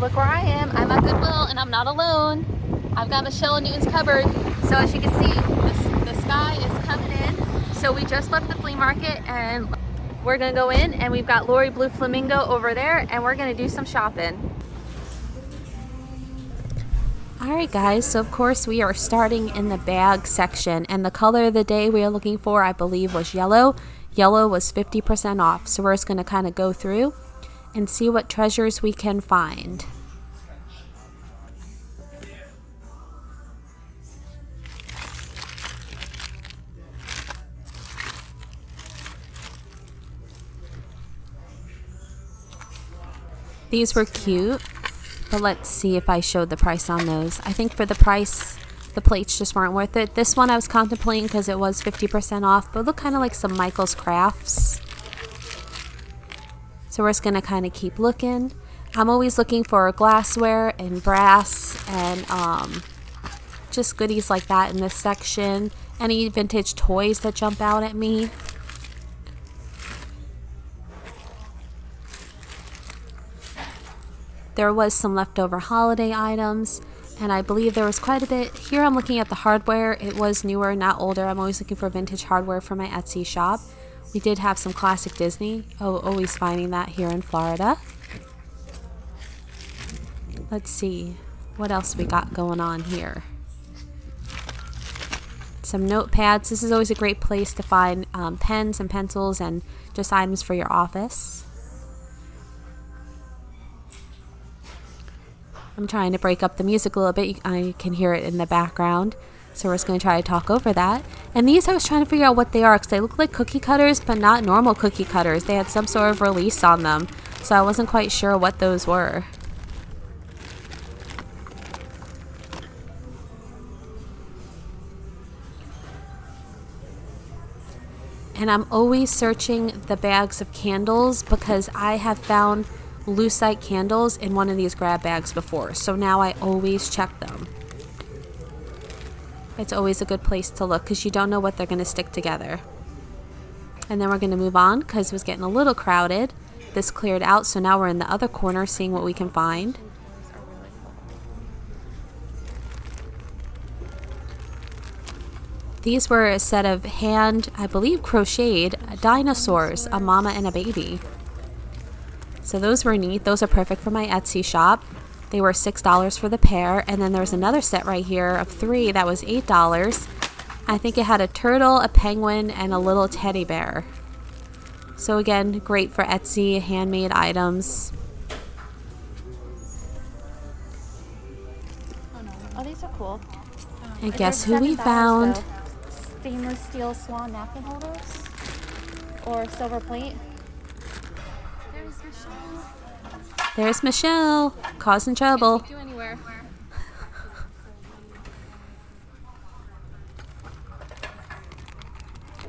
look where I am. I'm at Goodwill and I'm not alone. I've got Michelle in Newton's cupboard. So as you can see, the sky is coming in. So we just left the flea market and we're gonna go in, and we've got Lori Blue Flamingo over there, and we're gonna do some shopping. Alright guys, so of course we are starting in the bag section, and the color of the day we are looking for, I believe, was yellow. Yellow was 50% off, so we're just gonna kind of go through and see what treasures we can find. These were cute, but let's see if I showed the price on those. I think for the price, the plates just weren't worth it. This one I was contemplating because it was 50% off, but look kind of like some Michael's Crafts. So we're just going to kind of keep looking. I'm always looking for glassware and brass and just goodies like that in this section. Any vintage toys that jump out at me. There was some leftover holiday items, and I believe there was quite a bit. Here I'm looking at the hardware. It was newer, not older. I'm always looking for vintage hardware for my Etsy shop. We did have some classic Disney. Oh, always finding that here in Florida. Let's see what else we got going on here. Some notepads. This is always a great place to find pens and pencils and just items for your office. I'm trying to break up the music a little bit. I can hear it in the background. So we're just going to try to talk over that. And these I was trying to figure out what they are because they look like cookie cutters, but not normal cookie cutters. They had some sort of release on them. So I wasn't quite sure what those were. And I'm always searching the bags of candles because I have found lucite candles in one of these grab bags before, so now I always check them. It's always a good place to look because you don't know what they're going to stick together. And then we're going to move on because it was getting a little crowded. This cleared out, so now we're in the other corner seeing what we can find. These were a set of hand, I believe, crocheted dinosaurs, a mama and a baby. So those were neat. Those are perfect for my Etsy shop. They were $6 for the pair. And then there's another set right here of 3 that was $8. I think it had a turtle, a penguin, and a little teddy bear. So again, great for Etsy, handmade items. Oh, these are cool. And guess who we found? Though. Stainless steel swan napkin holders or silver plate. There's Michelle, causing trouble. Can't take you anywhere.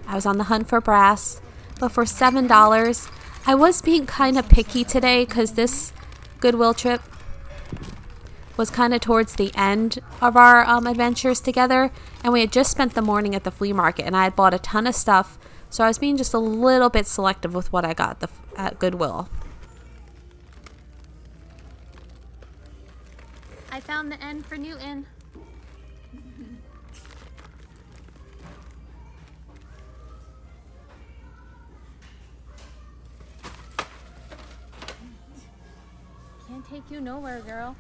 I was on the hunt for brass, but for $7, I was being kind of picky today because this Goodwill trip was kind of towards the end of our adventures together, and we had just spent the morning at the flea market, and I had bought a ton of stuff, so I was being just a little bit selective with what I got at Goodwill. I found the N for Newton. Can't take you nowhere, girl.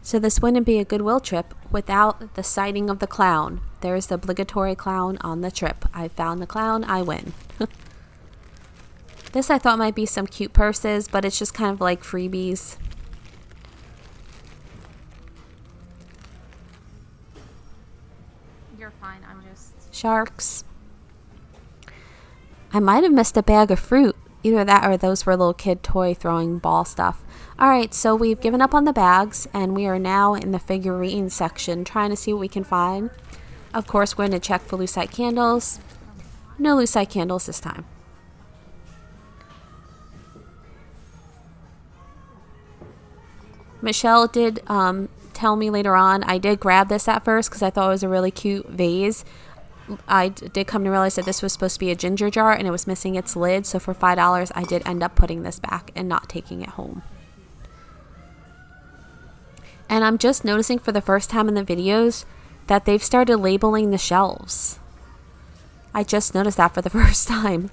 So this wouldn't be a Goodwill trip without the sighting of the clown. There's the obligatory clown on the trip. I found the clown, I win. This I thought might be some cute purses, but it's just kind of like freebies. You're fine, I'm just... Sharks. I might have missed a bag of fruit. Either that or those were little kid toy throwing ball stuff. Alright, so we've given up on the bags and we are now in the figurine section trying to see what we can find. Of course, we're going to check for lucite candles. No lucite candles this time. Michelle did tell me later on, I did grab this at first because I thought it was a really cute vase. I did come to realize that this was supposed to be a ginger jar and it was missing its lid, so for $5 I did end up putting this back and not taking it home. And I'm just noticing for the first time in the videos that they've started labeling the shelves. I just noticed that for the first time.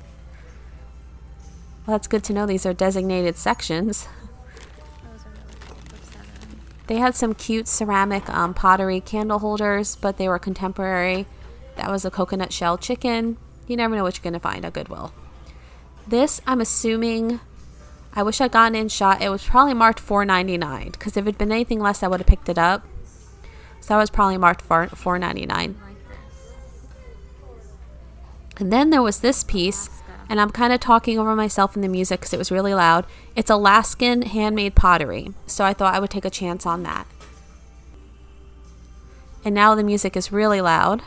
Well, that's good to know these are designated sections. Those are really cool for 7. They had some cute ceramic pottery candle holders, but they were contemporary. That was a coconut shell chicken. You never know what you're going to find at Goodwill. This, I'm assuming, I wish I'd gotten in shot. It was probably marked $4.99 because if it had been anything less, I would have picked it up. So that was probably marked for $4.99. Like this. And then there was this piece, and I'm kind of talking over myself in the music because it was really loud. It's Alaskan handmade pottery, so I thought I would take a chance on that. And now the music is really loud.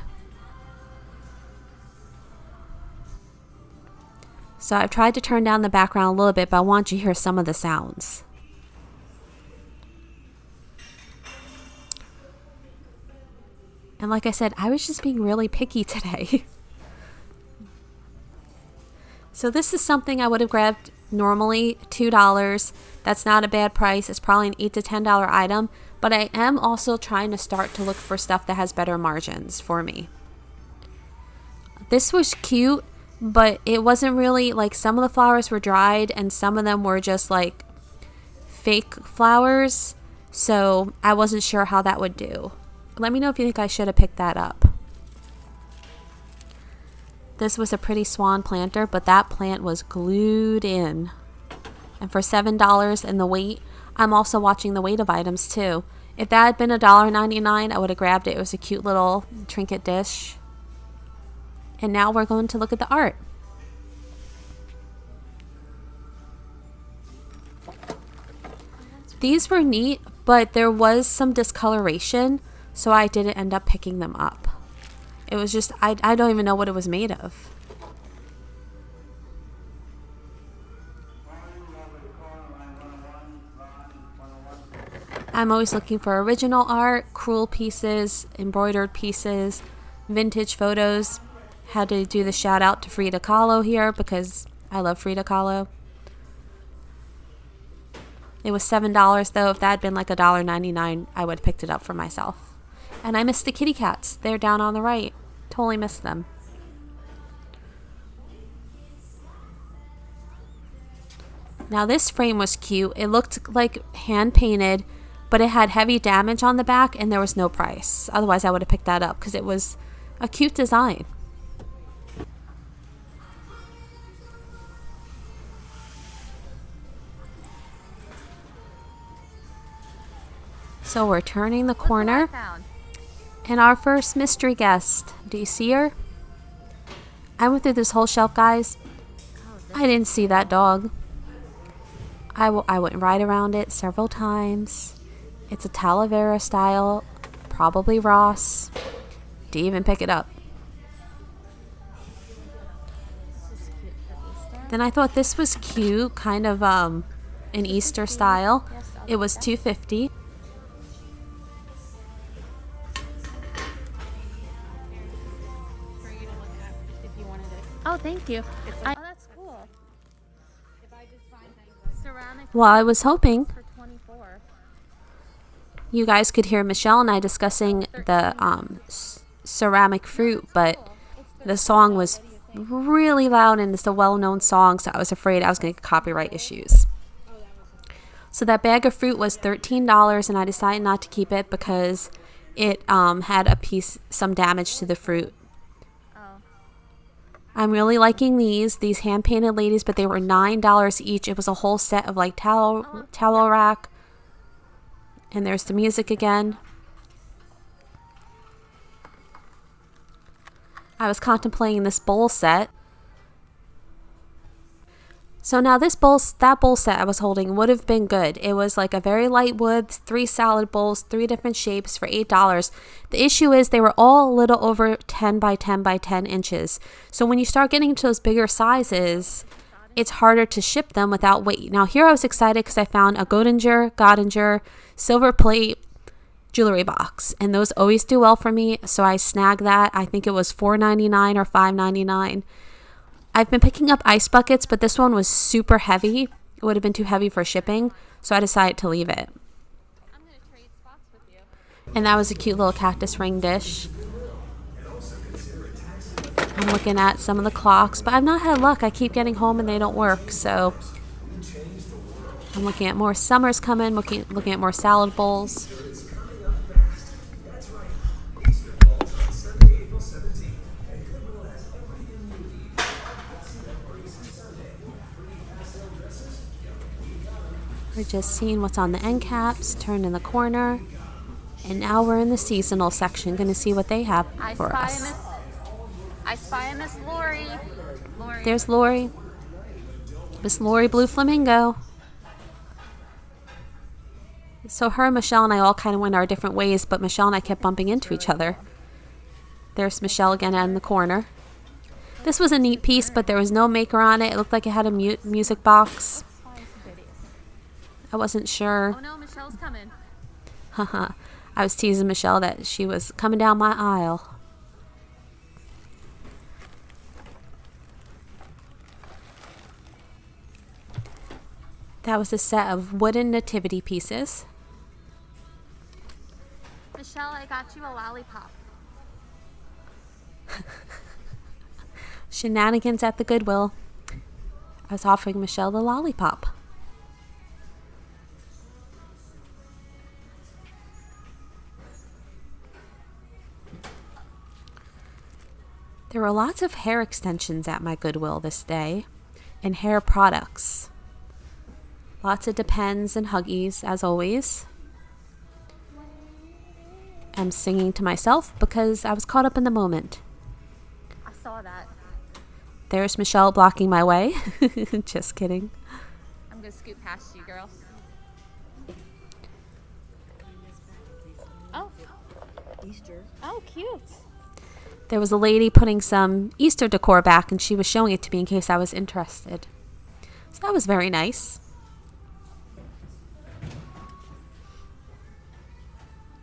So I've tried to turn down the background a little bit, but I want you to hear some of the sounds. And like I said, I was just being really picky today. So this is something I would have grabbed normally, $2. That's not a bad price. It's probably an $8 to $10 item, but I am also trying to start to look for stuff that has better margins for me. This was cute, but it wasn't really like, some of the flowers were dried and some of them were just like fake flowers, so I wasn't sure how that would do. Let me know if you think I should have picked that up. This was a pretty swan planter, but that plant was glued in. And for $7 and the weight, I'm also watching the weight of items too. If that had been $1.99, I would have grabbed it. It was a cute little trinket dish. And now we're going to look at the art. These were neat, but there was some discoloration, so I didn't end up picking them up. It was just, I don't even know what it was made of. I'm always looking for original art, crewel pieces, embroidered pieces, vintage photos. Had to do the shout out to Frida Kahlo here because I love Frida Kahlo. It was $7 though. If that had been like $1.99, I would have picked it up for myself. And I missed the kitty cats. They're down on the right. Totally missed them. Now this frame was cute. It looked like hand painted, but it had heavy damage on the back and there was no price. Otherwise I would have picked that up because it was a cute design. So we're turning the corner. And our first mystery guest. Do you see her? I went through this whole shelf, guys. I didn't see that dog. I went right around it several times. It's a Talavera style, probably Ross. Didn't even pick it up. Then I thought this was cute, kind of an Easter style. It was $2.50. Oh, thank you. Oh, that's cool. Ceramic. Well, I was hoping for $24. you guys could hear Michelle and I discussing the ceramic fruit, but the song was really loud and it's a well-known song, so I was afraid I was going to get copyright issues. So that bag of fruit was $13 and I decided not to keep it because it had some damage to the fruit. I'm really liking these hand-painted ladies, but they were $9 each. It was a whole set of like towel rack. And there's the music again. I was contemplating this bowl set. So now that bowl set I was holding would have been good. It was like a very light wood, 3 salad bowls, 3 different shapes for $8. The issue is they were all a little over 10 by 10 by 10 inches. So when you start getting to those bigger sizes, it's harder to ship them without weight. Now here I was excited because I found a Godinger silver plate jewelry box. And those always do well for me. So I snagged that. I think it was $4.99 or $5.99. I've been picking up ice buckets, but this one was super heavy. It would have been too heavy for shipping, so I decided to leave it. I'm going to trade spots And that was a cute little cactus ring dish. I'm looking at some of the clocks, but I've not had luck. I keep getting home and they don't work, so I'm looking at more Summers coming, looking at more salad bowls. We're just seeing what's on the end caps, turned in the corner, and now we're in the seasonal section, going to see what they have for us. I spy a Miss Lori. There's Lori. Miss Lori Blue Flamingo. So her, Michelle, and I all kind of went our different ways, but Michelle and I kept bumping into each other. There's Michelle again in the corner. This was a neat piece, but there was no maker on it. It looked like it had a music box. I wasn't sure. Oh no, Michelle's coming. Haha. I was teasing Michelle that she was coming down my aisle. That was a set of wooden nativity pieces. Michelle, I got you a lollipop. Shenanigans at the Goodwill. I was offering Michelle the lollipop. There were lots of hair extensions at my Goodwill this day, and hair products. Lots of Depends and Huggies, as always. I'm singing to myself because I was caught up in the moment. I saw that. There's Michelle blocking my way. Just kidding. I'm gonna scoot past you, girl. Oh. Easter. Oh, cute. There was a lady putting some Easter decor back, and she was showing it to me in case I was interested. So that was very nice.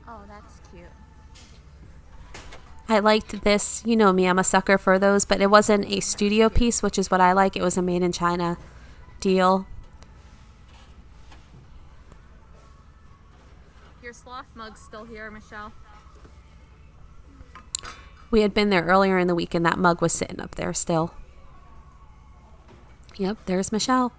Oh, that's cute. I liked this. You know me, I'm a sucker for those, but it wasn't a studio piece, which is what I like. It was a made in China deal. Your sloth mug's still here, Michelle. We had been there earlier in the week, and that mug was sitting up there still. Yep, there's Michelle.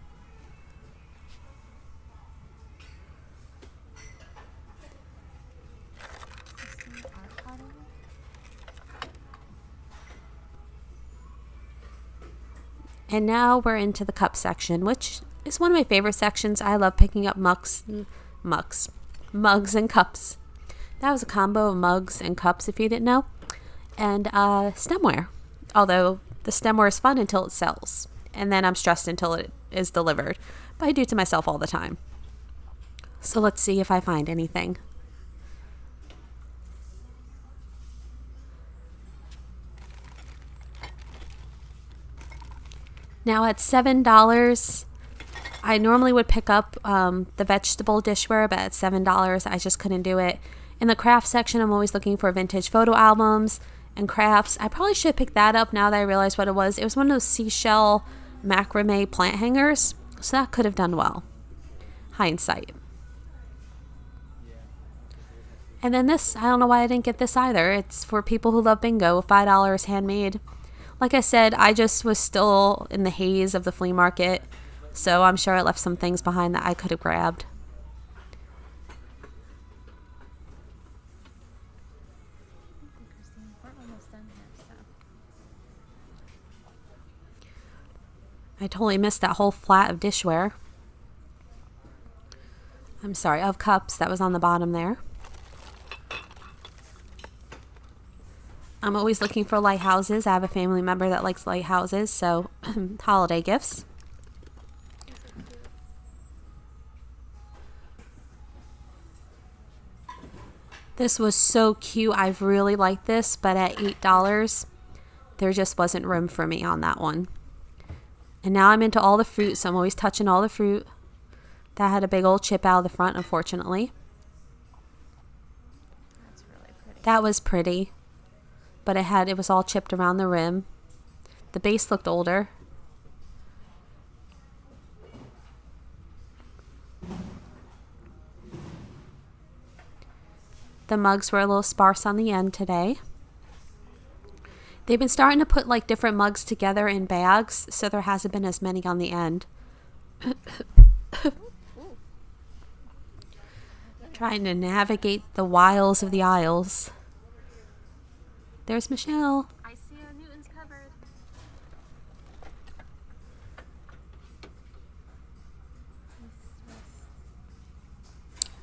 And now we're into the cup section, which is one of my favorite sections. I love picking up mugs and cups. That was a combo of mugs and cups, if you didn't know. And stemware. Although the stemware is fun until it sells. And then I'm stressed until it is delivered. But I do it to myself all the time. So let's see if I find anything. Now at $7, I normally would pick up the vegetable dishware, but at $7, I just couldn't do it. In the craft section, I'm always looking for vintage photo albums and crafts. I probably should pick that up now that I realize what it was. It was one of those seashell macrame plant hangers, so that could have done well. Hindsight. And then this, I don't know why I didn't get this either. It's for people who love bingo, $5 handmade. Like I said, I just was still in the haze of the flea market, so I'm sure I left some things behind that I could have grabbed. I totally missed that whole flat of dishware. I'm sorry, of cups that was on the bottom there. I'm always looking for lighthouses. I have a family member that likes lighthouses, so holiday gifts. This was so cute. I've really liked this, but at $8, there just wasn't room for me on that one. And now I'm into all the fruit, so I'm always touching all the fruit. That had a big old chip out of the front, unfortunately. That's really pretty. That was pretty, but it was all chipped around the rim. The base looked older. The mugs were a little sparse on the end today. They've been starting to put like different mugs together in bags, so there hasn't been as many on the end. Trying to navigate the wiles of the aisles. There's Michelle. I see a Newton's cupboard.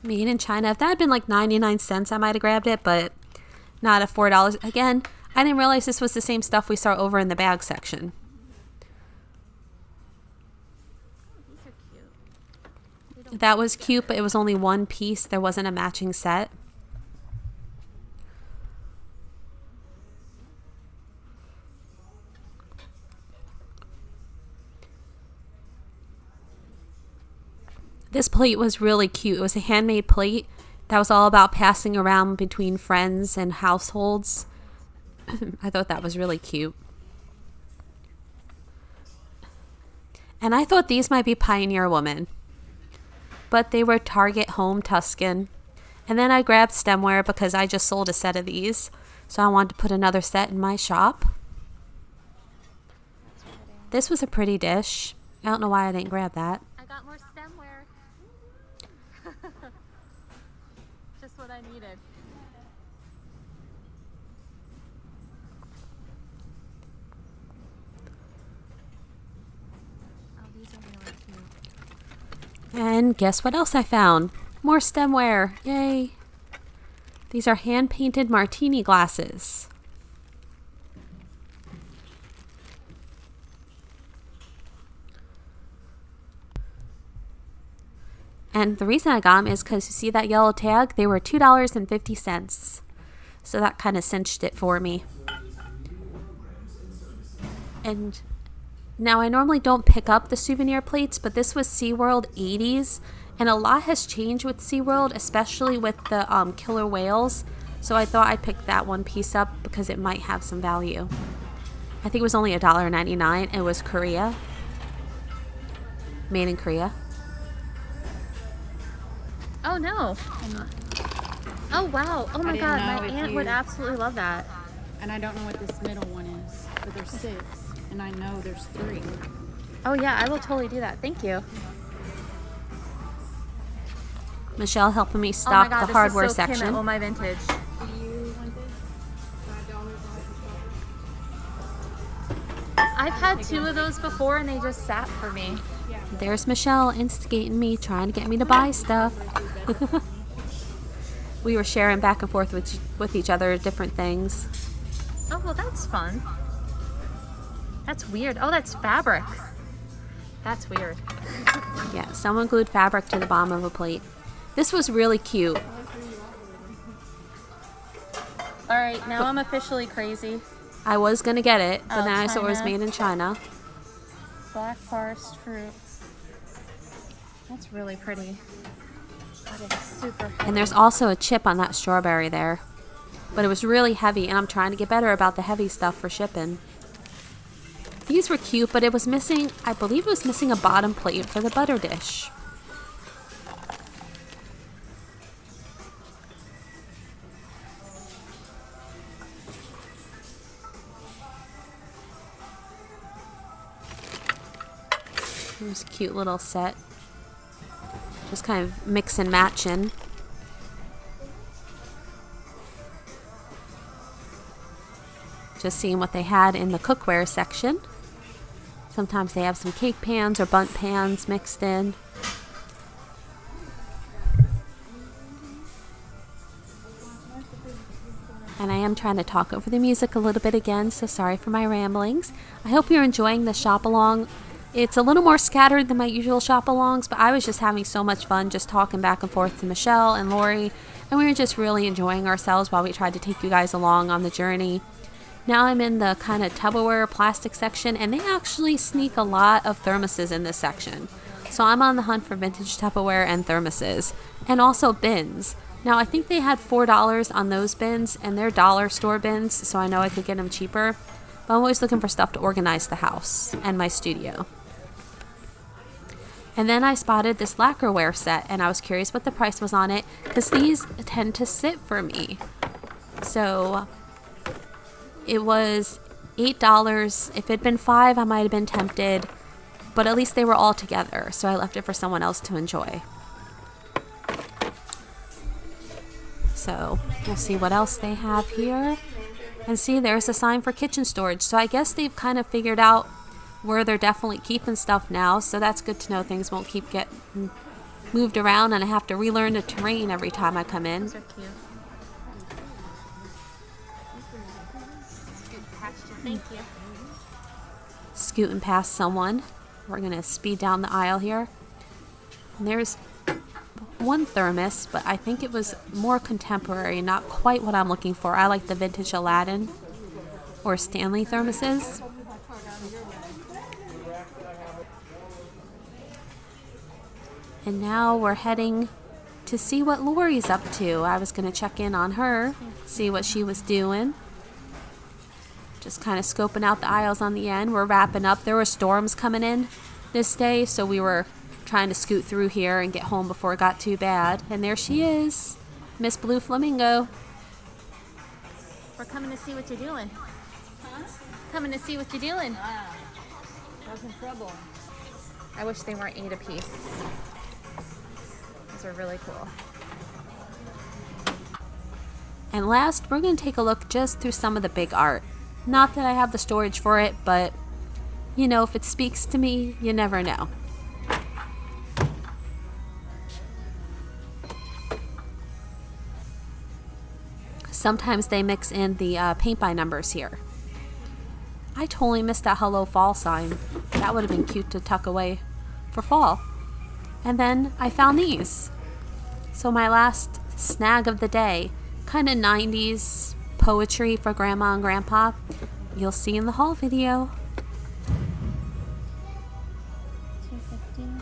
Made in China. If that had been like 99 cents, I might have grabbed it, but not at $4. Again, I didn't realize this was the same stuff we saw over in the bag section. These are cute. That was cute, but it was only one piece. There wasn't a matching set. This plate was really cute. It was a handmade plate that was all about passing around between friends and households. I thought that was really cute. And I thought these might be Pioneer Woman, but they were Target Home Tuscan. And then I grabbed stemware because I just sold a set of these, so I wanted to put another set in my shop. This was a pretty dish. I don't know why I didn't grab that. I got more stemware. Just what I needed. Oh, these are really cute. And guess what else I found? More stemware. Yay. These are hand-painted martini glasses. And the reason I got them is because you see that yellow tag? They were $2.50. So that kind of cinched it for me. And now I normally don't pick up the souvenir plates, but this was SeaWorld 80s. And a lot has changed with SeaWorld, especially with the killer whales. So I thought I'd pick that one piece up because it might have some value. I think it was only $1.99. It was Korea. Made in Korea. Oh no. Oh wow. Oh my didn't god, know my if aunt you- would absolutely love that. And I don't know what this middle one is, but there's 6, and I know there's 3. Oh yeah, I will totally do that. Thank you. Michelle helping me Oh my stock god, the this hardware is so Kim section. at Oh My Vintage. Do you want this? $5 off I've had 2 of those before and they just sat for me. There's Michelle instigating me, trying to get me to buy stuff. We were sharing back and forth with each other different things. Oh well, that's fun. That's weird. Oh, that's fabric. That's weird. Yeah, someone glued fabric to the bottom of a plate. This was really cute. All right, now I'm officially crazy. I was going to get it, but Oh, then I saw it was China. made in China. Black forest fruit. That's really pretty. That is super heavy. And there's also a chip on that strawberry there. But it was really heavy, and I'm trying to get better about the heavy stuff for shipping. These were cute, but it was missing, I believe it was missing a bottom plate for the butter dish. Here's a cute little set. Just kind of mix and matching. Just seeing what they had in the cookware section. Sometimes they have some cake pans or bundt pans mixed in. And I am trying to talk over the music a little bit again, so sorry for my ramblings. I hope you're enjoying the shop along. It's a little more scattered than my usual shop alongs, but I was just having so much fun just talking back and forth to Michelle and Lori, and we were just really enjoying ourselves while we tried to take you guys along on the journey. Now I'm in the kind of Tupperware plastic section, and they actually sneak a lot of thermoses in this section. So I'm on the hunt for vintage Tupperware and thermoses, and also bins. Now I think they had $4 on those bins, and they're dollar store bins, so I know I could get them cheaper. But I'm always looking for stuff to organize the house and my studio. And then I spotted this lacquerware set, and I was curious what the price was on it, because these tend to sit for me. So it was $8. If it'd been $5, I might have been tempted, but at least they were all together, so I left it for someone else to enjoy. So we'll see what else they have here. And see, there's a sign for kitchen storage. So I guess they've kind of figured out where they're definitely keeping stuff now. So that's good to know. Things won't keep getting moved around and I have to relearn the terrain every time I come in. Those are cute. Thank you. Scooting past someone. We're going to speed down the aisle here. And there's one thermos, but I think it was more contemporary, not quite what I'm looking for. I like the vintage Aladdin or Stanley thermoses. And now we're heading to see what Lori's up to. I was going to check in on her, see what she was doing. Just kind of scoping out the aisles on the end. We're wrapping up. There were storms coming in this day, so we were trying to scoot through here and get home before it got too bad. And there she is, Miss Blue Flamingo. We're coming to see what you're doing. Huh? Coming to see what you're doing. Causing trouble. I wish they weren't 8 apiece. These are really cool. And last, we're going to take a look just through some of the big art. Not that I have the storage for it, but you know, if it speaks to me, you never know. Sometimes they mix in the paint by numbers here. I totally missed that Hello Fall sign. That would have been cute to tuck away for fall. And then I found these. So my last snag of the day, kind of 90s poetry for Grandma and Grandpa. You'll see in the haul video. $2.50.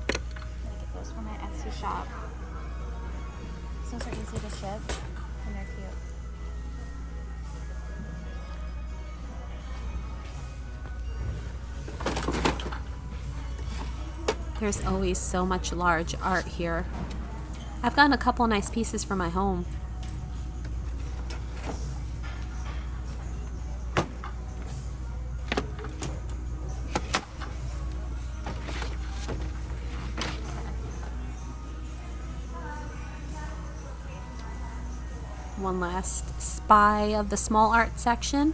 Get those from my Etsy shop. Those are easy to ship and they're cute. There's always so much large art here. I've gotten a couple nice pieces for my home. One last spy of the small art section.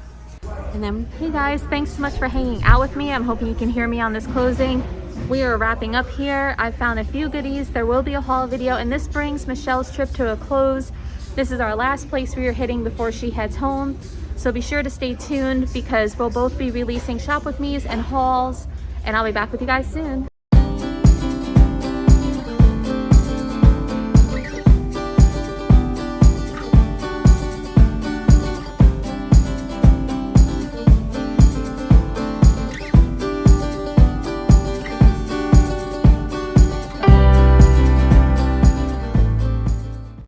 And then, Hey guys, thanks so much for hanging out with me. I'm hoping you can hear me on this closing. We are wrapping up here. I found a few goodies. There will be a haul video, and this brings Michelle's trip to a close. This is our last place we are hitting before she heads home. So be sure to stay tuned because we'll both be releasing shop with me's and hauls, and I'll be back with you guys soon.